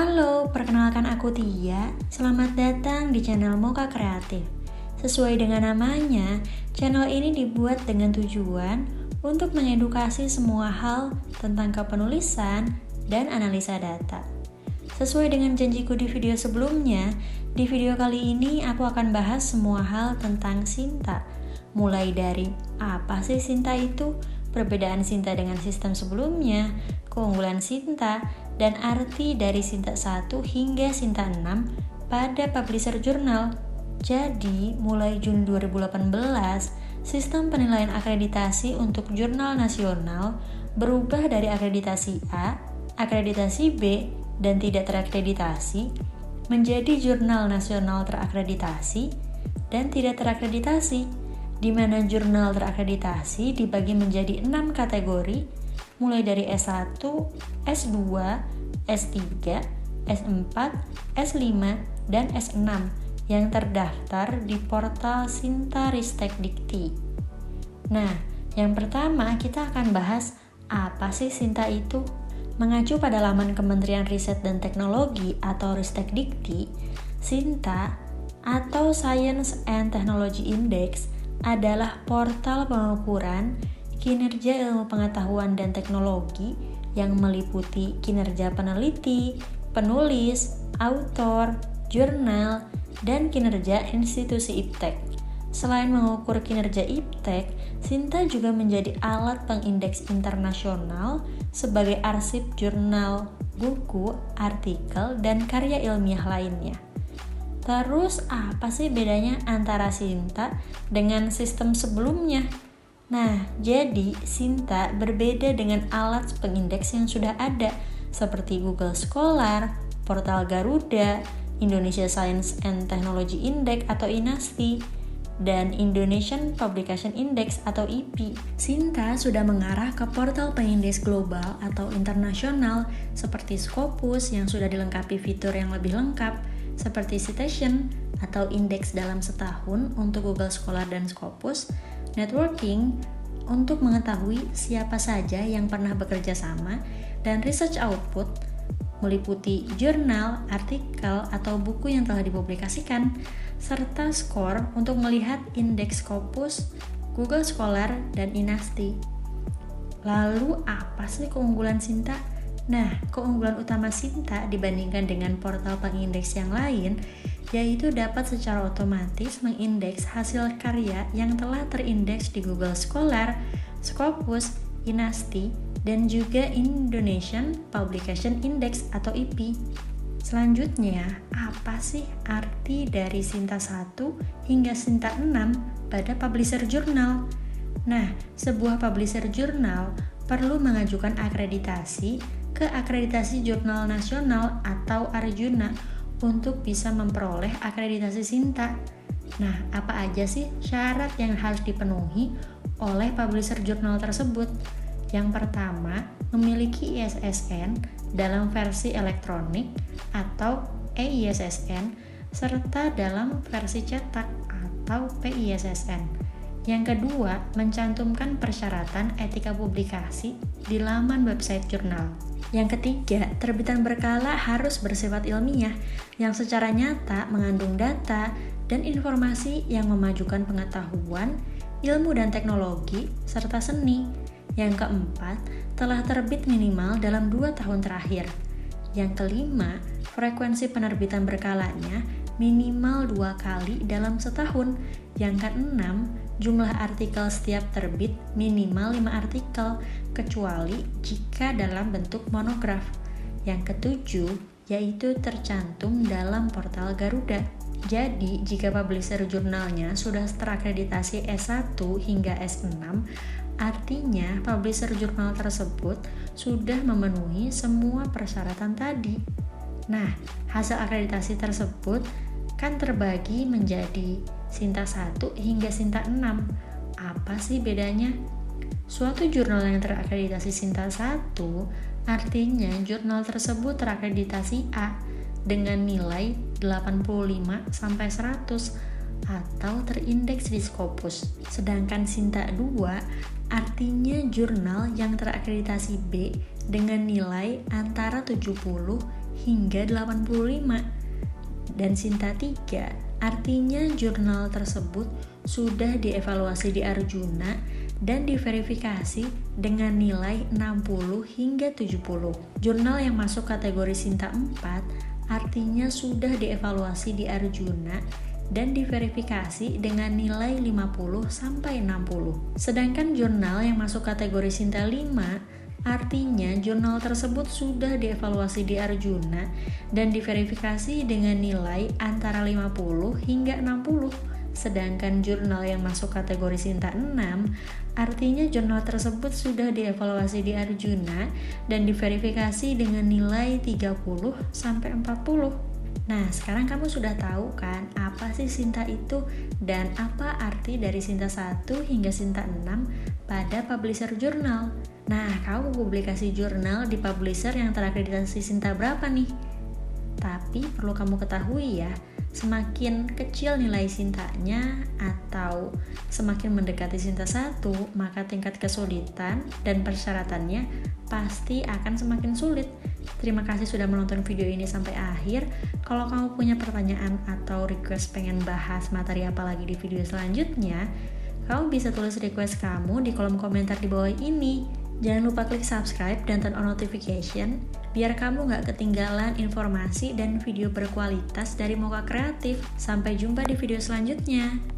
Halo, perkenalkan aku Tia. Selamat datang di channel Mocha Kreatif. Sesuai dengan namanya, channel ini dibuat dengan tujuan untuk mengedukasi semua hal tentang kepenulisan dan analisa data. Sesuai dengan janjiku di video sebelumnya, di video kali ini aku akan bahas semua hal tentang Sinta. Mulai dari apa sih Sinta itu, perbedaan Sinta dengan sistem sebelumnya, keunggulan Sinta, dan arti dari Sinta 1 hingga Sinta 6 pada publisher jurnal. Jadi, mulai Juni 2018, sistem penilaian akreditasi untuk jurnal nasional berubah dari akreditasi A, akreditasi B, dan tidak terakreditasi menjadi jurnal nasional terakreditasi dan tidak terakreditasi, di mana jurnal terakreditasi dibagi menjadi 6 kategori, mulai dari S1, S2, S3, S4, S5, dan S6 yang terdaftar di portal Sinta Ristek Dikti. Nah, yang pertama kita akan bahas apa sih Sinta itu? Mengacu pada laman Kementerian Riset dan Teknologi atau Ristek Dikti, Sinta atau Science and Technology Index adalah portal pengukuran kinerja ilmu pengetahuan dan teknologi yang meliputi kinerja peneliti, penulis, autor, jurnal, dan kinerja institusi iptek. Selain mengukur kinerja iptek, Sinta juga menjadi alat pengindeks internasional sebagai arsip jurnal, buku, artikel, dan karya ilmiah lainnya. Terus apa sih bedanya antara Sinta dengan sistem sebelumnya? Nah, jadi Sinta berbeda dengan alat pengindeks yang sudah ada seperti Google Scholar, Portal Garuda, Indonesia Science and Technology Index atau INASTI, dan Indonesian Publication Index atau IP. Sinta sudah mengarah ke portal pengindeks global atau internasional seperti Scopus yang sudah dilengkapi fitur yang lebih lengkap seperti citation atau indeks dalam setahun untuk Google Scholar dan Scopus, networking untuk mengetahui siapa saja yang pernah bekerja sama, dan research output meliputi jurnal, artikel, atau buku yang telah dipublikasikan, serta skor untuk melihat indeks Scopus, Google Scholar, dan INASTI. Lalu apa sih keunggulan Sinta? Nah, keunggulan utama Sinta dibandingkan dengan portal pengindeks yang lain yaitu dapat secara otomatis mengindeks hasil karya yang telah terindeks di Google Scholar, Scopus, INASTI, dan juga Indonesian Publication Index atau IP. Selanjutnya, apa sih arti dari Sinta 1 hingga Sinta 6 pada publisher jurnal? Nah, sebuah publisher jurnal perlu mengajukan akreditasi ke Akreditasi Jurnal Nasional atau Arjuna untuk bisa memperoleh akreditasi Sinta. Nah, apa aja sih syarat yang harus dipenuhi oleh publisher jurnal tersebut? Yang pertama, memiliki ISSN dalam versi elektronik atau EISSN serta dalam versi cetak atau PISSN. Yang kedua, mencantumkan persyaratan etika publikasi di laman website jurnal. Yang ketiga, terbitan berkala harus bersifat ilmiah yang secara nyata mengandung data dan informasi yang memajukan pengetahuan, ilmu dan teknologi, serta seni. Yang keempat, telah terbit minimal dalam 2 tahun terakhir. Yang kelima, frekuensi penerbitan berkalanya minimal 2 kali dalam setahun. Yang keenam, jumlah artikel setiap terbit minimal 5 artikel, kecuali jika dalam bentuk monograf. Yang ketujuh, yaitu tercantum dalam portal Garuda. Jadi, jika publisher jurnalnya sudah terakreditasi S1 hingga S6, artinya publisher jurnal tersebut sudah memenuhi semua persyaratan tadi. Nah, hasil akreditasi tersebut kan terbagi menjadi Sinta 1 hingga Sinta 6. Apa sih bedanya? Suatu jurnal yang terakreditasi Sinta 1 artinya jurnal tersebut terakreditasi A dengan nilai 85-100 atau terindeks di Scopus. Sedangkan Sinta 2 artinya jurnal yang terakreditasi B dengan nilai antara 70 hingga 85. Dan Sinta 3, artinya jurnal tersebut sudah dievaluasi di Arjuna dan diverifikasi dengan nilai 60 hingga 70. Jurnal yang masuk kategori Sinta 4 artinya sudah dievaluasi di Arjuna dan diverifikasi dengan nilai 50 sampai 60. Sedangkan jurnal yang masuk kategori Sinta 5 artinya jurnal tersebut sudah dievaluasi di Arjuna dan diverifikasi dengan nilai antara 50 hingga 60. Sedangkan jurnal yang masuk kategori Sinta 6 artinya jurnal tersebut sudah dievaluasi di Arjuna dan diverifikasi dengan nilai 30 sampai 40. Nah, sekarang kamu sudah tahu kan apa sih Sinta itu dan apa arti dari Sinta 1 hingga Sinta 6 pada publisher jurnal. Nah, kamu publikasi jurnal di publisher yang terakreditasi Sinta berapa nih? Tapi perlu kamu ketahui ya, semakin kecil nilai Sintanya atau semakin mendekati Sinta 1, maka tingkat kesulitan dan persyaratannya pasti akan semakin sulit. Terima kasih sudah menonton video ini sampai akhir. Kalau kamu punya pertanyaan atau request pengen bahas materi apa lagi di video selanjutnya, kamu bisa tulis request kamu di kolom komentar di bawah ini. Jangan lupa klik subscribe dan turn on notification biar kamu nggak ketinggalan informasi dan video berkualitas dari Mocha Kreatif. Sampai jumpa di video selanjutnya.